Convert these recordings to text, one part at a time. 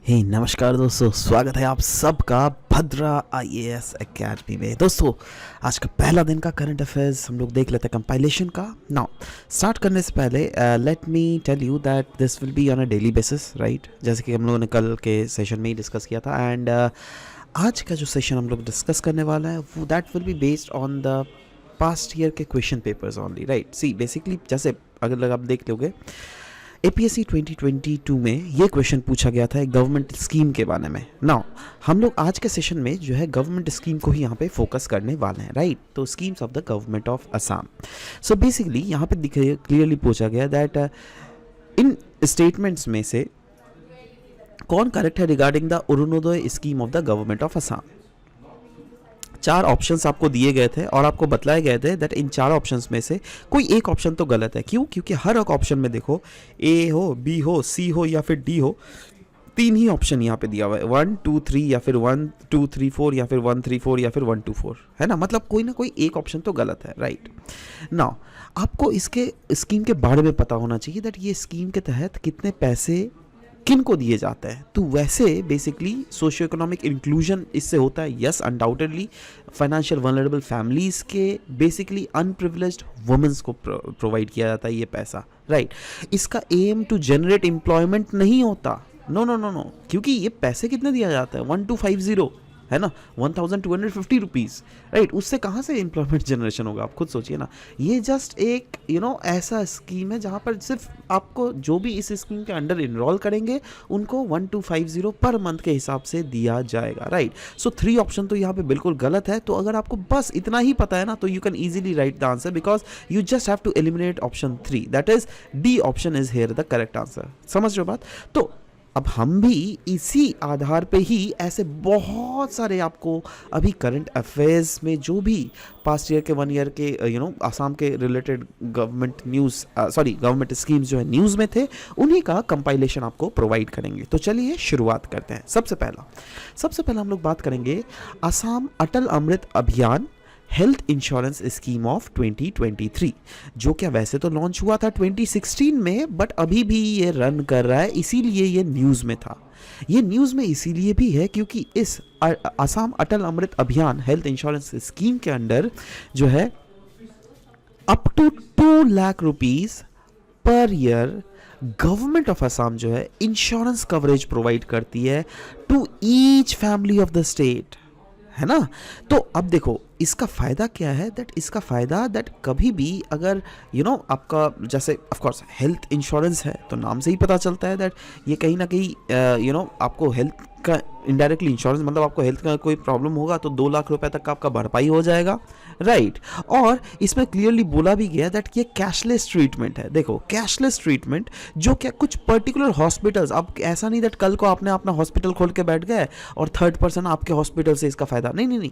नमस्कार दोस्तों, स्वागत है आप सबका भद्रा आईएएस एकेडमी में। दोस्तों, आज का पहला दिन का करंट अफेयर्स हम लोग देख लेते हैं कंपाइलेशन का। नाउ स्टार्ट करने से पहले let me tell you that this will be on a daily basis, right? जैसे कि हम लोगों ने कल के सेशन में ही डिस्कस किया था। एंड आज का जो सेशन हम लोग डिस्कस करने वाला है वो that will be based on the past year के question papers only, right? See basically जैसे अगर आप देख लोगे APSC 2022 में ये क्वेश्चन पूछा गया था एक गवर्नमेंट स्कीम के बारे में। नाउ हम लोग आज के सेशन में जो है गवर्नमेंट स्कीम को ही यहाँ पे फोकस करने वाले हैं, राइट? तो schemes of the government of Assam. So basically यहाँ पे दिखे क्लियरली पूछा गया दैट इन स्टेटमेंट्स में से कौन करेक्ट है regarding the Arunodaya scheme of the government of Assam. चार ऑप्शंस आपको दिए गए थे और आपको बतलाए गए थे दैट इन चार ऑप्शंस में से कोई एक ऑप्शन तो गलत है। क्यों? क्योंकि हर एक ऑप्शन में देखो ए हो, बी हो, सी हो या फिर डी हो, तीन ही ऑप्शन यहाँ पे दिया हुआ है, 1 2 3 या फिर 1 2 3 4 या फिर 1 3 4 या फिर 1 2 4, है ना? मतलब कोई ना कोई एक ऑप्शन तो गलत है, राइट? नाउ आपको इसके स्कीम के बारे में पता होना चाहिए दैट ये स्कीम के तहत कितने पैसे किन को दिए जाते हैं। तो वैसे बेसिकली सोशियो इकोनॉमिक इंक्लूजन इससे होता है, yes undoubtedly. Financial vulnerable families के बेसिकली अनप्रिविलेज्ड वुमेन्स को प्रोवाइड किया जाता है ये पैसा, राइट? इसका एम टू जनरेट एम्प्लॉयमेंट नहीं होता, नो नो नो नो। क्योंकि ये पैसे कितने दिया जाता है, 1250, है ना, 1250 रुपीज़, राइट? उससे कहाँ से एम्प्लॉयमेंट जनरेशन होगा, आप खुद सोचिए ना। ये जस्ट एक ऐसा स्कीम है जहाँ पर सिर्फ आपको जो भी इस स्कीम के अंडर इनरोल करेंगे उनको 1250 पर मंथ के हिसाब से दिया जाएगा, राइट? सो 3 ऑप्शन तो यहाँ पे बिल्कुल गलत है। तो अगर आपको बस इतना ही पता है ना तो you can easily write the answer because you just have to eliminate option 3, that is D option is here the correct answer. समझ रहे हो बात? तो अब हम भी इसी आधार पे ही ऐसे बहुत सारे आपको अभी करंट अफेयर्स में जो भी पास्ट ईयर के 1 ईयर के आसाम के रिलेटेड गवर्नमेंट स्कीम्स जो है न्यूज़ में थे उन्हीं का कंपाइलेशन आपको प्रोवाइड करेंगे। तो चलिए शुरुआत करते हैं। सबसे पहला हम लोग बात करेंगे Assam Atal Amrit Abhiyan health insurance scheme of 2023, जो क्या वैसे तो लॉन्च हुआ था 2016 में, बट अभी भी ये रन कर रहा है, इसीलिए ये न्यूज़ में था। ये न्यूज़ में इसीलिए भी है क्योंकि इस Assam Atal Amrit Abhiyan health insurance scheme के अंडर जो है up to 2 lakh rupees per year government of Assam जो है इंश्योरेंस कवरेज प्रोवाइड करती है to each family of the state, है ना? तो अब देखो इसका फ़ायदा क्या है, दैट इसका फ़ायदा दैट कभी भी अगर आपका जैसे ऑफ कोर्स हेल्थ इंश्योरेंस है तो नाम से ही पता चलता है दैट ये कहीं ना कहीं आपको हेल्थ का इनडायरेक्टली इंश्योरेंस, मतलब आपको हेल्थ का कोई प्रॉब्लम होगा तो 2 लाख रुपए तक का आपका भरपाई हो जाएगा, राइट? और इसमें क्लियरली बोला भी गया दैट ये कैशलेस ट्रीटमेंट है। देखो कैशलेस ट्रीटमेंट जो क्या कुछ पर्टिकुलर हॉस्पिटल्स, अब ऐसा नहीं दैट कल को आपने अपना हॉस्पिटल खोल के बैठ गए और थर्ड पर्सन आपके हॉस्पिटल से इसका फायदा, नहीं,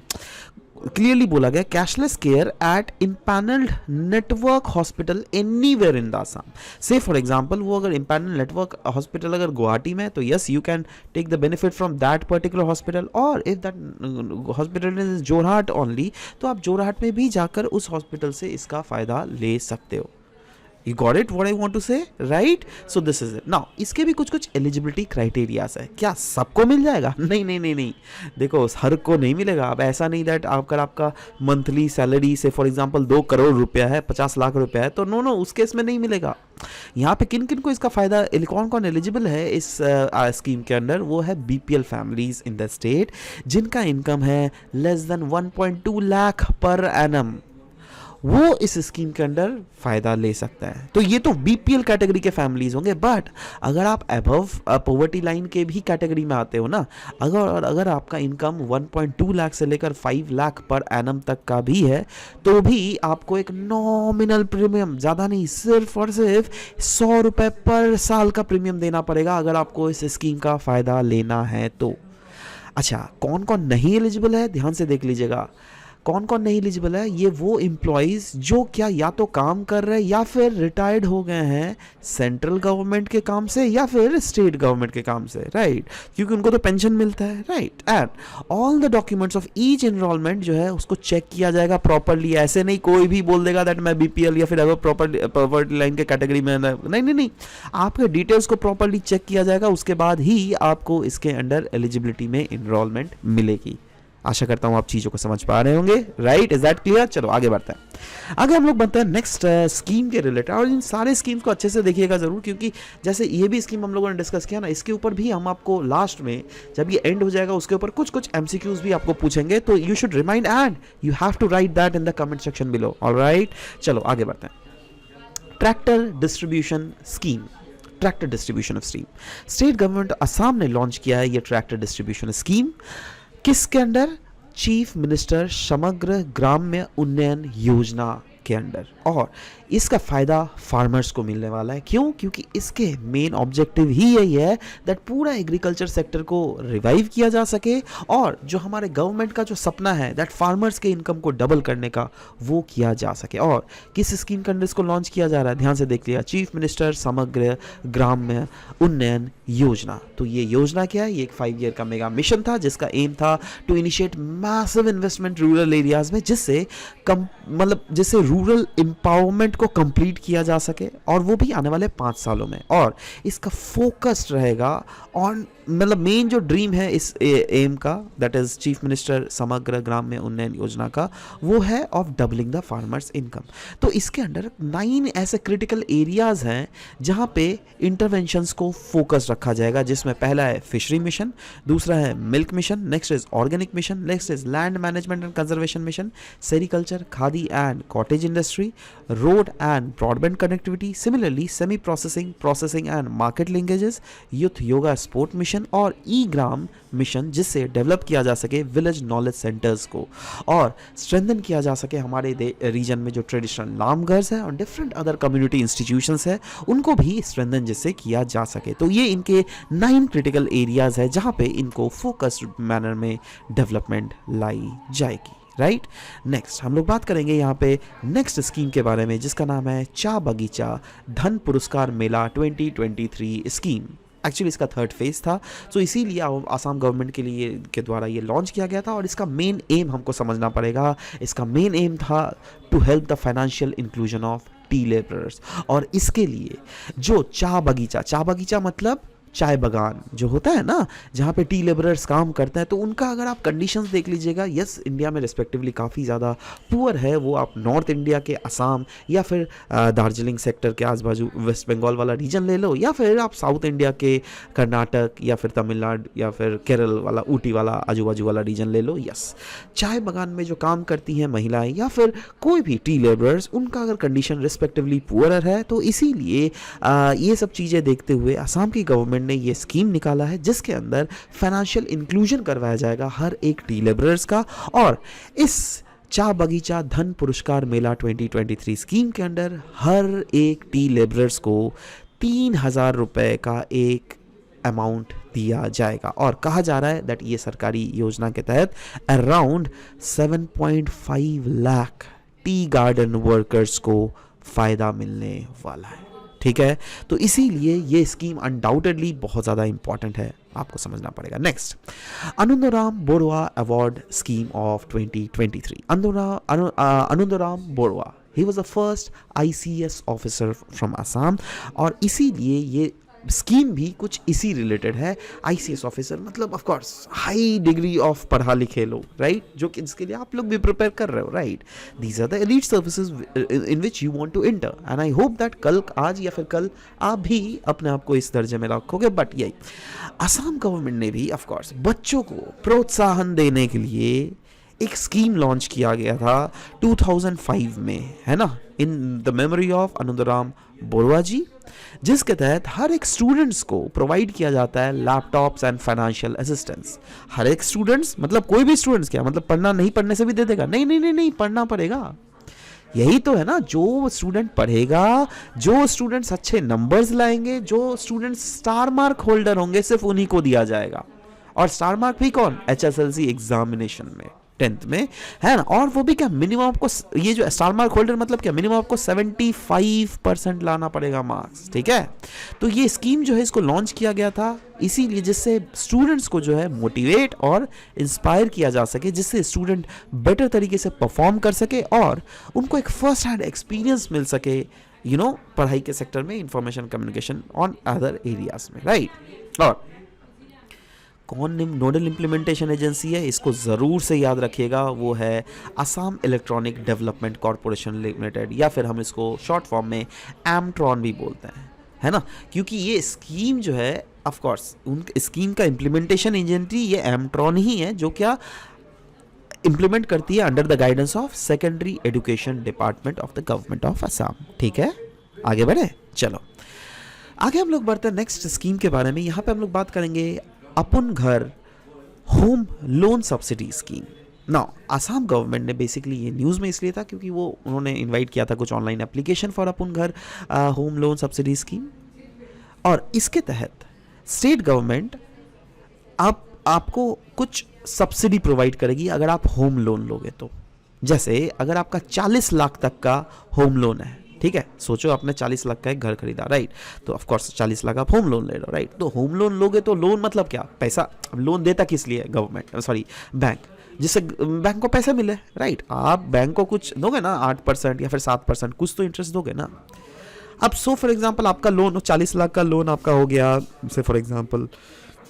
क्लियरली बोला गया cashless care at empanelled network hospital anywhere in the Assam. से फॉर एग्जांपल वो अगर इम्पैनल्ड नेटवर्क हॉस्पिटल अगर गुवाहाटी में है तो yes you can take the benefit from that particular hospital, और if that hospital is Jorhat only तो आप जोरहाट में भी जाकर उस हॉस्पिटल से इसका फ़ायदा ले सकते हो। You got it what I want to say, right? So this is it. Now इसके भी कुछ एलिजिबिलिटी क्राइटेरियाज है। क्या सबको मिल जाएगा? नहीं, देखो हर को नहीं मिलेगा। अब ऐसा नहीं दैट अगर आपका मंथली सैलरी से फॉर एग्जांपल 2 करोड़ रुपया है, 50 लाख रुपया है तो नो उस केस में नहीं मिलेगा। यहाँ पे किन को इसका फ़ायदा, कौन एलिजिबल है इस स्कीम के अंडर, वो है BPL families in the state जिनका इनकम है less than 1.2 lakh per annum, वो इस स्कीम के अंडर फ़ायदा ले सकता है। तो ये तो BPL कैटेगरी के फैमिलीज होंगे, बट अगर आप अबव पॉवर्टी लाइन के भी कैटेगरी में आते हो ना, अगर आपका इनकम 1.2 लाख से लेकर 5 लाख पर एनम तक का भी है तो भी आपको एक नॉमिनल प्रीमियम, ज़्यादा नहीं, सिर्फ और सिर्फ 100 रुपये पर साल का प्रीमियम देना पड़ेगा अगर आपको इस स्कीम का फ़ायदा लेना है तो। अच्छा, कौन नहीं एलिजिबल है ध्यान से देख लीजिएगा। कौन कौन नहीं एलिजिबल है? ये वो एम्प्लॉयज़ जो क्या या तो काम कर रहे हैं या फिर रिटायर्ड हो गए हैं सेंट्रल गवर्नमेंट के काम से या फिर स्टेट गवर्नमेंट के काम से, राइट, क्योंकि उनको तो पेंशन मिलता है, right. And all the documents of each enrolment जो है उसको चेक किया जाएगा प्रॉपरली। ऐसे नहीं कोई भी बोल देगा दैट मैं बीपीएल या फिर अगर प्रॉपर्टी लाइन के कैटेगरी में, नहीं, आपके डिटेल्स को प्रॉपरली चेक किया जाएगा, उसके बाद ही आपको इसके अंडर एलिजिबिलिटी में इनरोलमेंट मिलेगी। आशा करता हूं आप चीज़ों को समझ पा रहे होंगे, राइट, इज दैट क्लियर? चलो आगे बढ़ते हैं। आगे हम लोग बढ़ते हैं नेक्स्ट स्कीम के रिलेटेड, और इन सारे स्कीम्स को अच्छे से देखिएगा ज़रूर, क्योंकि जैसे ये भी स्कीम हम लोगों ने डिस्कस किया ना, इसके ऊपर भी हम आपको लास्ट में जब ये एंड हो जाएगा उसके ऊपर कुछ एमसीक्यूज भी आपको पूछेंगे, तो you should remind and you have to write that in the comment section below, alright. चलो आगे बढ़ते हैं। Tractor distribution scheme, tractor distribution of scheme, state government Assam ने लॉन्च किया है ये ट्रैक्टर डिस्ट्रीब्यूशन स्कीम। किसके under? Chief minister Samagra Gramya उन्नयन योजना के अंडर, और इसका फ़ायदा फार्मर्स को मिलने वाला है। क्यों? क्योंकि इसके मेन ऑब्जेक्टिव ही यही है दैट पूरा एग्रीकल्चर सेक्टर को रिवाइव किया जा सके, और जो हमारे गवर्नमेंट का जो सपना है दैट फार्मर्स के इनकम को डबल करने का, वो किया जा सके। और किस स्कीम के अंडर इसको लॉन्च किया जा रहा है? ध्यान से देख लिया, चीफ मिनिस्टर समग्र ग्राम्य उन्नयन योजना। तो ये योजना क्या है? ये एक 5 ईयर का मेगा मिशन था जिसका एम था to initiate massive investment rural areas में, जिससे रूरल एम्पावरमेंट को कंप्लीट किया जा सके, और वो भी आने वाले 5 सालों में। और इसका फोकस रहेगा ऑन, मेन जो ड्रीम है इस एम का, that is chief minister Samagra Gramya उन्नयन योजना का, वो है of doubling the farmers income. तो इसके अंडर 9 ऐसे क्रिटिकल एरियाज हैं जहां पे इंटरवेंशंस को फोकस रखा जाएगा, जिसमें पहला है फिशरी मिशन, दूसरा है milk mission, next is organic mission, next is land management and conservation mission, sericulture, khadi and cottage industry, road and broadband connectivity, similarly semi processing and market linkages, youth yoga sport mission और ई ग्राम mission, जिससे develop किया जा सके village knowledge centres को, और strengthen किया जा सके हमारे रीजन में जो ट्रेडिशनल नामघर्स है और डिफरेंट अदर कम्युनिटी इंस्टीट्यूशंस है, उनको भी स्ट्रेंथन जिससे किया जा सके। तो ये इनके 9 क्रिटिकल एरियाज है जहां पे इनको फोकस्ड मैनर में डेवलपमेंट लाई जाएगी, राइट। नेक्स्ट हम लोग बात करेंगे यहाँ पे नेक्स्ट स्कीम के बारे में, जिसका नाम है चा बगीचा धन पुरस्कार मेला 2023 स्कीम। एक्चुअली इसका 3rd फेज था, तो इसीलिए आसाम गवर्नमेंट के द्वारा ये लॉन्च किया गया था, और इसका मेन एम हमको समझना पड़ेगा। इसका मेन एम था to help the financial inclusion of tea labourers, और इसके लिए जो चा बगीचा मतलब चाय बागान जो होता है ना, जहाँ पे टी लेबरर्स काम करते हैं, तो उनका अगर आप कंडीशंस देख लीजिएगा, यस इंडिया में रिस्पेक्टिवली काफ़ी ज़्यादा पुअर है वो। आप नॉर्थ इंडिया के असम या फिर दार्जिलिंग सेक्टर के आसपास वेस्ट बंगाल वाला रीजन ले लो, या फिर आप साउथ इंडिया के कर्नाटक या फिर तमिलनाडु या फिर केरल वाला ऊटी वाला आजू बाजू वाला रीजन ले लो। यस, चाय बागान में जो काम करती हैं महिलाएं या फिर कोई भी टी लेबरर्स, उनका अगर कंडीशन रिस्पेक्टिवली पुअर है, तो इसीलिए ये सब चीज़ें देखते हुए असम की गवर्नमेंट ने ये स्कीम निकाला है, जिसके अंदर फाइनेंशियल इंक्लूजन करवाया जाएगा हर एक टी लेबरर्स का। और इस चा बगीचा धन पुरस्कार मेला 2023 स्कीम के अंदर हर एक टी लेबरर्स को 3,000 रुपए का एक अमाउंट दिया जाएगा, और कहा जा रहा है दैट ये सरकारी योजना के तहत around 7.5 lakh tea garden workers को फायदा मिलने वाला है। ठीक है, तो इसीलिए ये स्कीम अनडाउटेडली बहुत ज़्यादा इंपॉर्टेंट है, आपको समझना पड़ेगा। Next, Anandaram Borooah award scheme of 2023। Anandaram Borooah, he was the first ICS officer from Assam, और इसीलिए ये स्कीम भी कुछ इसी रिलेटेड है। ICS ऑफिसर मतलब of course high degree of पढ़ा लिखे लोग, राइट, जो कि इसके लिए आप लोग भी प्रिपेयर कर रहे हो, right. These are the elite services in which you want to enter, and I hope that आज या फिर कल आप भी अपने आप को इस दर्जे में रखोगे। बट यही असम गवर्नमेंट ने भी ऑफ कोर्स बच्चों को प्रोत्साहन देने के लिए एक स्कीम लॉन्च किया गया था 2005 में, है ना, in the memory of Anandaram Borooah ji, जिसके तहत हर एक स्टूडेंट्स को प्रोवाइड किया जाता है लैपटॉप्स एंड फाइनेंशियल असिस्टेंस। हर एक स्टूडेंट्स मतलब कोई भी स्टूडेंट्स, क्या मतलब पढ़ना नहीं पढ़ने से भी दे देगा? नहीं, पढ़ना पड़ेगा। यही तो है ना, जो स्टूडेंट पढ़ेगा, जो स्टूडेंट्स अच्छे नंबर्स लाएंगे, जो स्टूडेंट्स स्टार मार्क होल्डर होंगे, सिर्फ उन्हीं को दिया जाएगा। और स्टार मार्क भी कौन? HSLC एग्जामिनेशन में, 10th में, है ना। और वो भी क्या, मिनिमम आपको ये जो स्टार मार्क होल्डर मतलब क्या, मिनिमम आपको 75% लाना पड़ेगा मार्क्स, ठीक है। तो ये स्कीम जो है इसको लॉन्च किया गया था इसीलिए जिससे स्टूडेंट्स को जो है मोटिवेट और इंस्पायर किया जा सके, जिससे स्टूडेंट बेटर तरीके से परफॉर्म कर सके और उनको एक फर्स्ट हैंड एक्सपीरियंस मिल सके, यू नो, पढ़ाई के सेक्टर में, information communication on other areas में, राइट। और कौन नोडल इम्प्लीमेंटेशन एजेंसी है, इसको ज़रूर से याद रखिएगा, वो है Assam electronic development corporation limited, या फिर हम इसको शॉर्ट फॉर्म में एमट्रॉन भी बोलते हैं, है ना। क्योंकि ये स्कीम जो है, ऑफ कोर्स उन स्कीम का इम्प्लीमेंटेशन एजेंसी ये एमट्रॉन ही है, जो क्या इम्प्लीमेंट करती है under the guidance of secondary education department of the government of Assam, ठीक है। आगे बढ़े, चलो आगे हम लोग बढ़ते हैं नेक्स्ट स्कीम के बारे में। यहाँ पे हम लोग बात करेंगे अपन घर home loan subsidy scheme. Now Assam government ने बेसिकली ये न्यूज़ में इसलिए था क्योंकि वो उन्होंने इनवाइट किया था कुछ ऑनलाइन एप्लीकेशन फॉर अपन घर होम लोन सब्सिडी स्कीम, और इसके तहत स्टेट गवर्नमेंट आपको कुछ सब्सिडी प्रोवाइड करेगी अगर आप होम लोन लोगे तो। जैसे अगर आपका 40 लाख तक का होम लोन है, ठीक है, सोचो आपने 40 लाख का एक घर खरीदा, राइट, तो ऑफ कोर्स 40 लाख आप होम लोन ले लो, राइट। तो होम लोन लोगे तो लोन मतलब क्या, पैसा, लोन देता किस लिए, गवर्नमेंट, सॉरी बैंक, जिससे बैंक को पैसे मिले, राइट। आप बैंक को कुछ दोगे ना, 8% या फिर 7%, कुछ तो इंटरेस्ट दोगे ना। अब सो फॉर एग्जांपल आपका लोन 40 लाख का लोन आपका हो गया, से फॉर एग्जांपल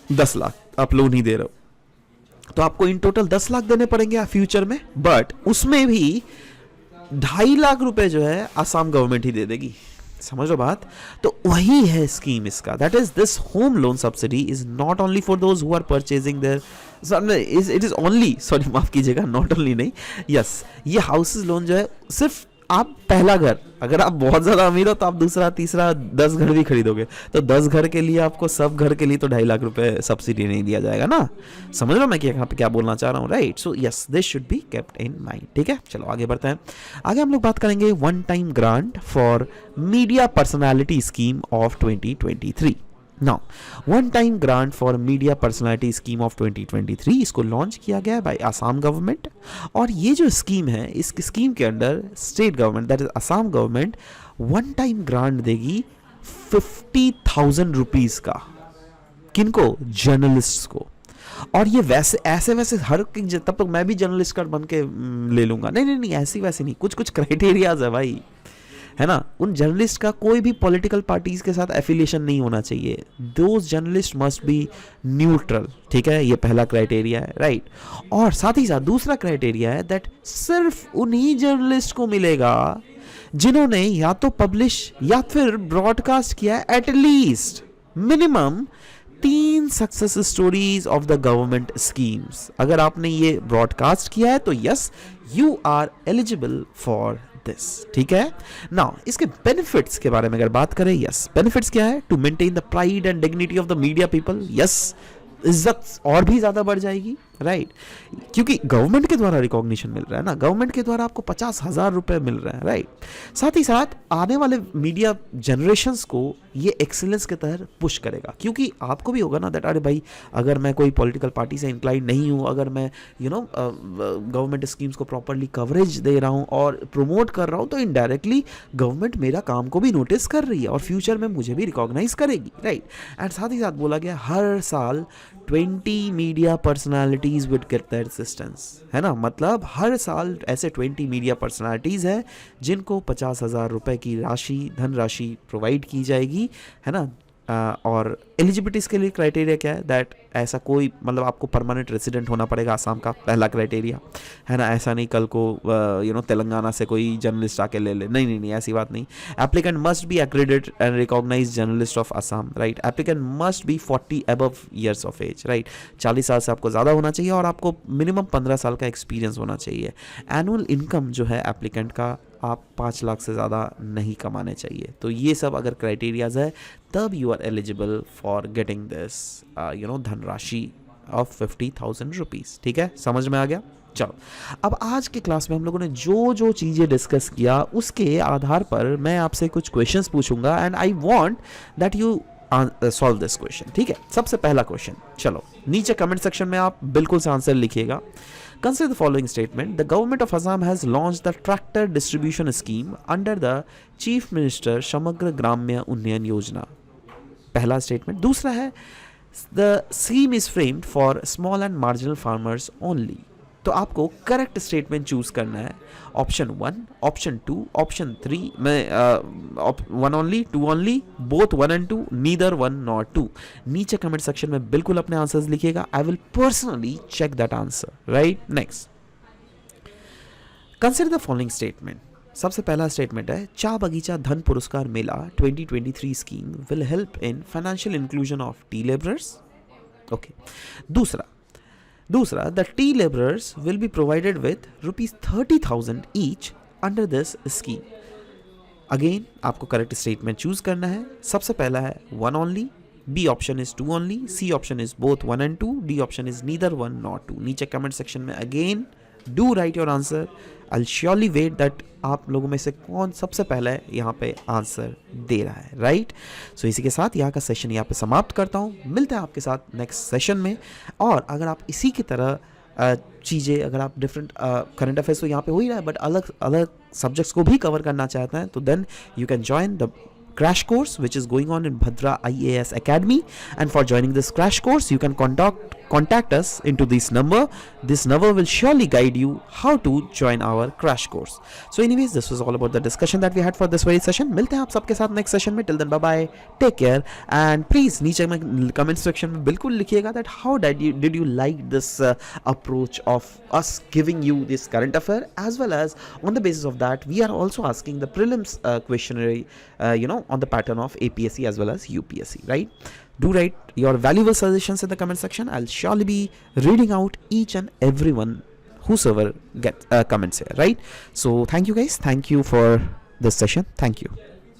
10 लाख आप लोन ही दे रहे हो, तो आपको इन टोटल 10 लाख देने पड़ेंगे फ्यूचर में, बट उसमें भी 2.5 लाख रुपए जो है आसाम गवर्नमेंट ही दे देगी, समझ लो बात। तो वही है स्कीम इसका, that is this home loan subsidy is not only for those who are purchasing there, it is only, sorry माफ कीजिएगा, नॉट ओनली नहीं, यस, ये हाउसेज लोन जो है सिर्फ आप पहला घर, अगर आप बहुत ज्यादा अमीर हो तो आप दूसरा तीसरा 10 घर भी खरीदोगे, तो 10 घर के लिए आपको, सब घर के लिए तो 2.5 लाख रुपए सब्सिडी नहीं दिया जाएगा ना। समझ लो मैं यहाँ पे क्या बोलना चाह रहा हूँ, right. So yes, this should be kept in mind, ठीक है। चलो आगे बढ़ते हैं। आगे हम लोग बात करेंगे one time grant for media personality scheme of 2023। Now one time grant for media personality scheme of 2023 इसको लॉन्च किया गया है बाय आसाम गवर्नमेंट, और ये जो स्कीम है, इस स्कीम के under state government, that is Assam government, one time grant देगी 50,000 रुपीज का, किनको, जर्नलिस्ट को। और ये वैसे ऐसे वैसे हर, तब तक मैं भी जर्नलिस्ट का बन के ले लूंगा, नहीं, ऐसी वैसे नहीं, कुछ क्राइटेरियाज है भाई, है ना। उन जर्नलिस्ट का कोई भी पॉलिटिकल पार्टीज के साथ एफिलिएशन नहीं होना चाहिए, those journalist must be neutral, ठीक है, ये पहला क्राइटेरिया है, राइट। और साथ ही साथ दूसरा क्राइटेरिया है दैट सिर्फ उन्हीं जर्नलिस्ट को मिलेगा जिन्होंने या तो पब्लिश या फिर ब्रॉडकास्ट किया है at least minimum 3 success stories of the government schemes. अगर आपने ये ब्रॉडकास्ट किया है तो yes, you are eligible for this, ठीक है। नाउ इसके बेनिफिट्स के बारे में अगर बात करें, यस, बेनिफिट्स क्या है, to maintain the pride and dignity of the media people, yes, इज्जत और भी ज्यादा बढ़ जाएगी, राइट, क्योंकि गवर्नमेंट के द्वारा रिकॉग्निशन मिल रहा है ना, गवर्नमेंट के द्वारा आपको 50,000 रुपए मिल रहे हैं, राइट। साथ ही साथ आने वाले मीडिया जनरेशंस को ये एक्सीलेंस के तहत पुश करेगा, क्योंकि आपको भी होगा ना दैट अरे भाई, अगर मैं कोई पॉलिटिकल पार्टी से इंक्लाइन नहीं हूँ, अगर मैं गवर्नमेंट स्कीम्स को प्रॉपरली कवरेज दे रहा हूँ और प्रमोट कर रहा हूँ, तो इनडायरेक्टली गवर्नमेंट मेरा काम को भी नोटिस कर रही है और फ्यूचर में मुझे भी रिकॉग्नाइज करेगी, राइट। एंड साथ ही साथ बोला गया हर साल 20 media personalities with get their assistance, है ना, मतलब हर साल ऐसे 20 मीडिया पर्सनालिटीज हैं जिनको 50,000 रुपए की राशि, धनराशि प्रोवाइड की जाएगी, है ना। और एलिजिबिलिटीज़ के लिए क्राइटेरिया क्या है, दैट ऐसा कोई, मतलब आपको परमानेंट रेजिडेंट होना पड़ेगा आसाम का, पहला क्राइटेरिया, है ना। ऐसा नहीं कल को तेलंगाना से कोई जर्नलिस्ट आके ले ले, नहीं, ऐसी बात नहीं। Applicant must be accredited and recognise journalist of Assam, right. Applicant must be 40 above years of age, right, 40 साल से आपको ज़्यादा होना चाहिए और आपको मिनिमम 15 साल का एक्सपीरियंस होना चाहिए। एनुअल इनकम जो है एप्लीकेंट का, आप 5 लाख से ज़्यादा नहीं कमाने चाहिए। तो ये सब अगर क्राइटेरियाज है, तब you are eligible for getting this धनराशि ऑफ 50,000 रुपीज़, ठीक है, समझ में आ गया। चलो अब आज के क्लास में हम लोगों ने जो जो चीज़ें डिस्कस किया उसके आधार पर मैं आपसे कुछ क्वेश्चंस पूछूंगा and I want that you solve this question, ठीक है। सबसे पहला क्वेश्चन, चलो नीचे कमेंट सेक्शन में आप बिल्कुल से आंसर लिखिएगा। Consider the following statement. The government of Assam has launched the tractor distribution scheme under the Chief Minister Shamagr Gramya Unnayan Yojana. पहला स्टेटमेंट. दूसरा है the scheme is framed for small and marginal farmers only. तो आपको correct statement choose करना है. Option 1, option 2, option 3 में 1 only, 2 only, both 1 and 2, neither 1 nor 2. नीचे comment section में बिल्कुल अपने आंसर्स लिखिएगा. I will personally check that answer. Right. Next, consider the following statement. सबसे पहला स्टेटमेंट है Cha Bagicha Dhan Puraskar Mela 2023 scheme will help in financial inclusion of tea labourers. Okay. दूसरा the tea labourers will be provided with ₹30,000 each under this scheme. Again आपको correct statement choose करना है. सबसे पहला है 1 only, B option is 2 only, C option is both 1 and 2, D option is neither 1 nor 2. नीचे comment section में again do write your answer. I surely wait that आप लोगों में से कौन सबसे पहले यहाँ पे आंसर दे रहा है. राइट. सो इसी के साथ यहाँ का सेशन यहाँ पे समाप्त करता हूँ. मिलते हैं आपके साथ नेक्स्ट सेशन में. और अगर आप इसी की तरह चीज़ें, अगर आप डिफरेंट करंट अफेयर्स तो यहाँ पे हो ही रहा है, बट अलग अलग सब्जेक्ट्स को भी कवर करना चाहते हैं, तो then you can join the crash course which is going on in Bhadra IAS Academy. And for joining this crash course you can contact us into this number. This number will surely guide you how to join our crash course. So anyways, this was all about the discussion that we had for this very session. मिलते हैं आप सबके साथ next session में. Till then, bye bye, take care, and please नीचे में comment section में बिल्कुल लिखिएगा that how did you like this approach of us giving you this current affair, as well as on the basis of that we are also asking the prelims questionnaire on the pattern of APSC as well as UPSC. Right. Do write your valuable suggestions in the comment section. I'll surely be reading out each and everyone whosoever comments here. Right. So thank you guys. Thank you for this session. Thank you.